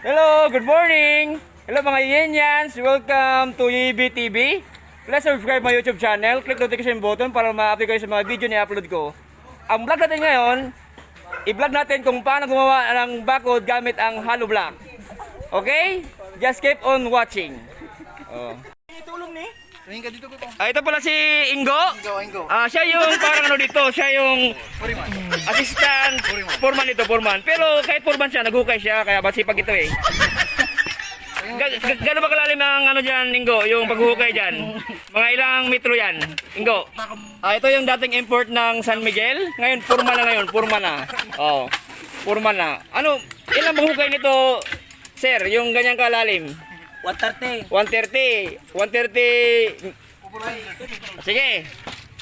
Hello, good morning! Hello mga Yenyans! Welcome to YB TV. Please subscribe my YouTube channel. Click notification button para ma-update kayo sa mga video na i-upload ko. Ang vlog natin ngayon, i-vlog natin kung paano gumawa ng bakod gamit ang hollow block. Okay? Just keep on watching. Oh. Tulong ni. Tingin ka dito ko. Ito pala si Ingo. Ingo. Siya yung parang ano dito, siya yung assistant foreman dito, foreman. Pero kahit foreman siya, naghukay siya, kaya masipag ito eh. Gano'n ba kalalim ang ano dyan, Ingo, yung paghukay dyan? Mga ilang metro yan, Ingo? Ito yung dating import ng San Miguel. Ngayon, foreman na ngayon, foreman na. Oh, foreman na. Ano, ilang paghukay nito, sir, yung ganyang kalalim? 130. 130. 130. Sige.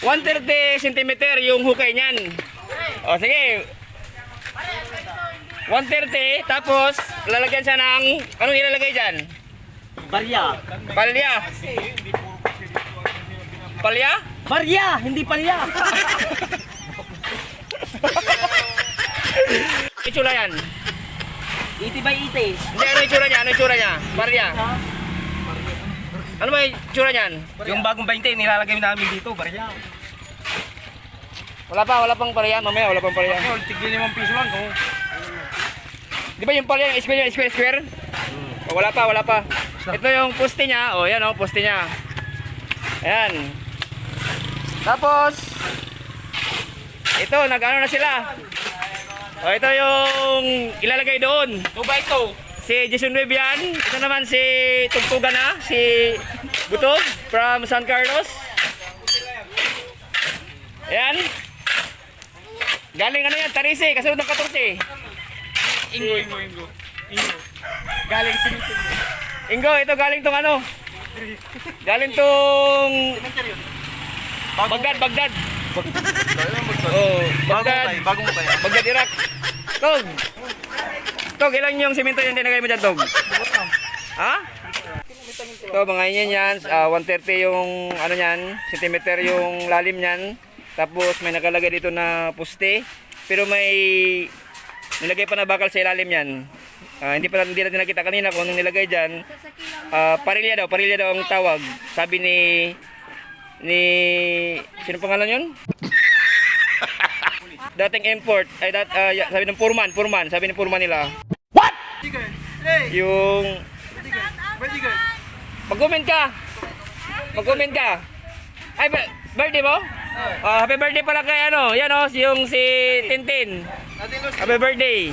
130 cm yung hukay niyan. O sige. 130 tapos lalagyan siya ng anong ilalagay diyan? Barya. Palya. Palya? Barya, hindi palya. Itsura yan. 80 by 80. Hindi, ano itsura niya? Ano itsura niya? Palya. Ano ba itsura niyan? Yung bagong 20 nilalagay namin dito, barya. Wala pang palya. Mamaya wala pang palya. Tigil 5 piso lang kung. Di ba yung palya, yung square? O, wala pa. Ito yung poste niya. O, yan o, poste niya. Ayan. Tapos, ito, nag-ano na sila. O, ito yung ilalagay doon. Ba ito? Si Jason Webb yan. Ito naman si Tugtugan na. Si Butog from San Carlos. Ayan. Galing ano yan, Tarisi. Kasunod ng 14. Ingo. Galing Ingo, ito galing tong ano? Galing tong Bagdad. Oh, Bagong tayo. Bagdad, Iraq. Tog, ilang yung simento yung dinagay mo dyan, Tog? Ha? Ito, mga yan, 130 yung ano yan, centimeter yung lalim niyan. Tapos may nakalagay dito na poste. Pero may nilagay pa na bakal sa ilalim yan. Hindi natin nakita kanina kung anong nilagay dyan. Parilya daw ang tawag. Sabi ni sino pangalan yun? Dating import ay sabi ng foreman, sabi ni foreman nila. What? Yung mag-comment ka. Ay, birthday mo? Happy birthday pala kay ano, yan o, yung si Tintin. Happy birthday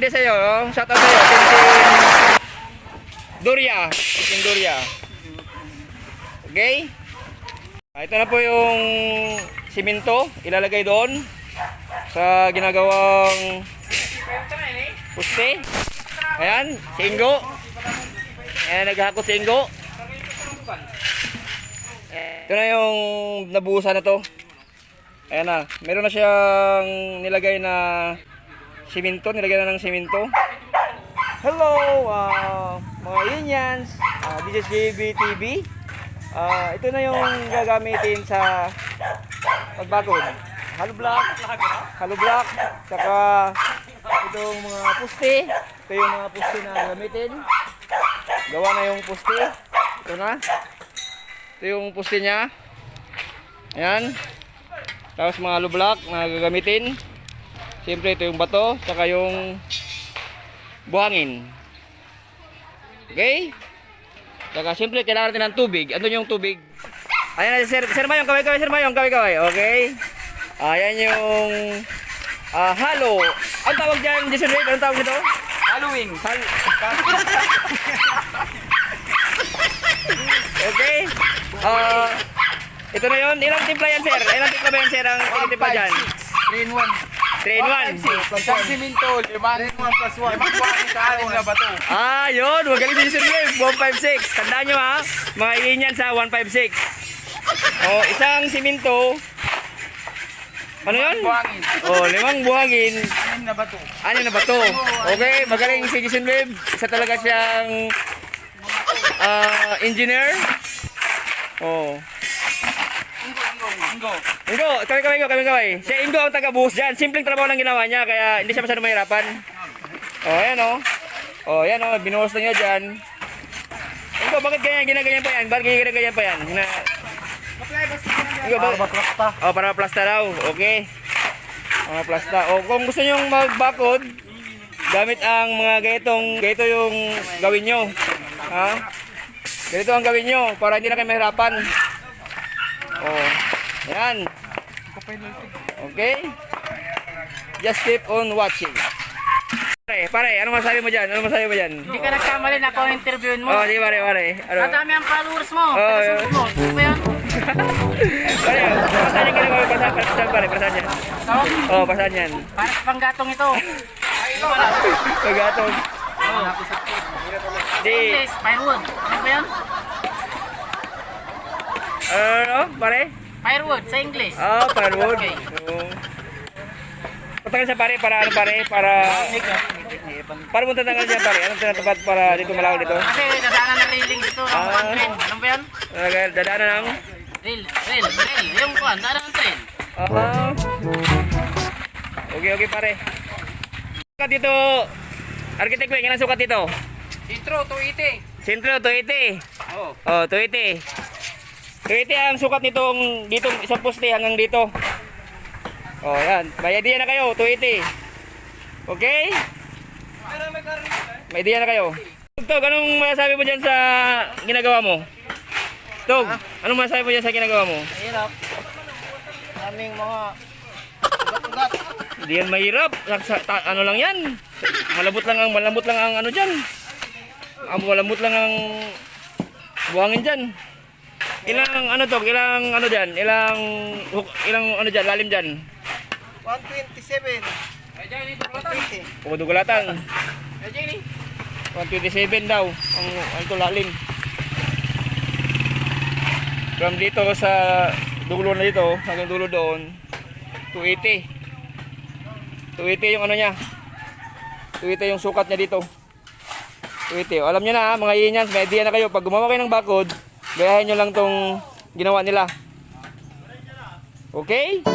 sa iyo, oh. Shout out sa iyo, Tintin Doria. Okay? Ito na po yung simento, ilalagay doon sa ginagawang poste. Ayan, si Ingo. Ayan, naghahakot si Ingo. Ito na yung nabuhusan na to. Ayan na, meron na siyang nilagay na simento, ng simento. Hello, mga Yenyans, this is JB TV. Ito na yung gagamitin sa pagbakod. Hollow block, saka itong mga poste. Ito yung mga poste na gagamitin. Gawa na yung poste. Ito na. Ito yung poste niya. Ayan. Tapos mga hollow block na gagamitin. Siyempre ito yung bato, saka yung buhangin. Okay? Saka siyempre kailangan natin ng tubig. Ano yung tubig? Ayan na, Sir Mayong, kaway. Okay? Ayan yung halo. Ang tawag dyan, Jason Wade? Anong tawag nito? Halloween. Okay? Ito na yun. Ilang timpla yan, sir? Ilang timpla ba yan, sir? Ang timpla dyan? 3 in 1. 3 in 1. Isang simento, 5 in 1 plus 1. 5 buwan na bato. Yun. Magaling din si Sir Wade. 156. Tandaan nyo ha. Mga iinyan sa 156. Isang simento. Ano yun? Buhangin. 5 buhangin. 6 na bato. 6 na bato. Okay, magaling si Jason Webb. Isa talaga siyang engineer. Ingo, kami. Si Ingo ang taga-buhos dyan. Simpleng trabaho lang ginawa niya, kaya hindi siya masyadong mahirapan. Ayan Oh, yan oh, binuhos na nyo dyan. Ikaw, bakit ginaganyan pa yan? Bakit ginaganyan pa yan? Ikaw, bakit? Plasta. Oh, para plasta daw. Okay. Mga plasta. O, kung gusto nyo magbakod, gamit ang mga ganito yung gawin nyo. Ha? Ganito ang gawin nyo para hindi na kayo mahirapan. Oh, yan. Okay? Just keep on watching. Pare, ano masabi mo dyan? Hindi ka nagkamali na ako ang interviewin mo. Oh, di pare. Ano? Madami ang followers mo. Oh, Taga-sunod mo. Ano ba yan? Pare, pasan yung ginagawa mo? Pasan yan. Tawag? Oh, pasan yan. Para sa panggatong ito. Pagatong. Di, English, firewood. Ano ba yan? ano, pare? Firewood sa English. Oh, firewood. Okay. Oh. Patagal sa pare, para punta na siya pare. Anong tinatapat para dito malawak dito? Kasi dadaanan ng railing dito. Ah. Train. Ano ba yan? Dadaanan ng... Rail. Yung kuhan, dadaanan ng train. Ah. Okay, pare. Sukat dito. Architect Weng, ilang sukat dito? Intro, 280. Sentro, 280. Oh. Oh, 280. 280 ang sukat nitong dito isang poste hanggang dito. Oh, yan. May idea na kayo, 280. Okay? May idea na kayo. Tog, anong masasabi mo dyan sa ginagawa mo? Tog, anong masasabi mo dyan sa ginagawa mo? Mahirap. Aming mga ugat-ugat. Hindi yan mahirap. Ano lang yan? Malambot lang ang ano dyan. Malambot lang ang buhangin dyan. Ilang ano to? Ilang ano dyan? Ilang ano dyan? Lalim dyan? 127. O dugulatan. 127 daw ang ito lalim. From dito sa dulo na dito hanggang dulo doon 280. 280 yung ano niya. 280 yung sukat niya dito. 280. Alam niyo na mga inyans, may idea na kayo. Pag gumawa kayo ng bakod, gayahin nyo lang tong ginawa nila. Okay?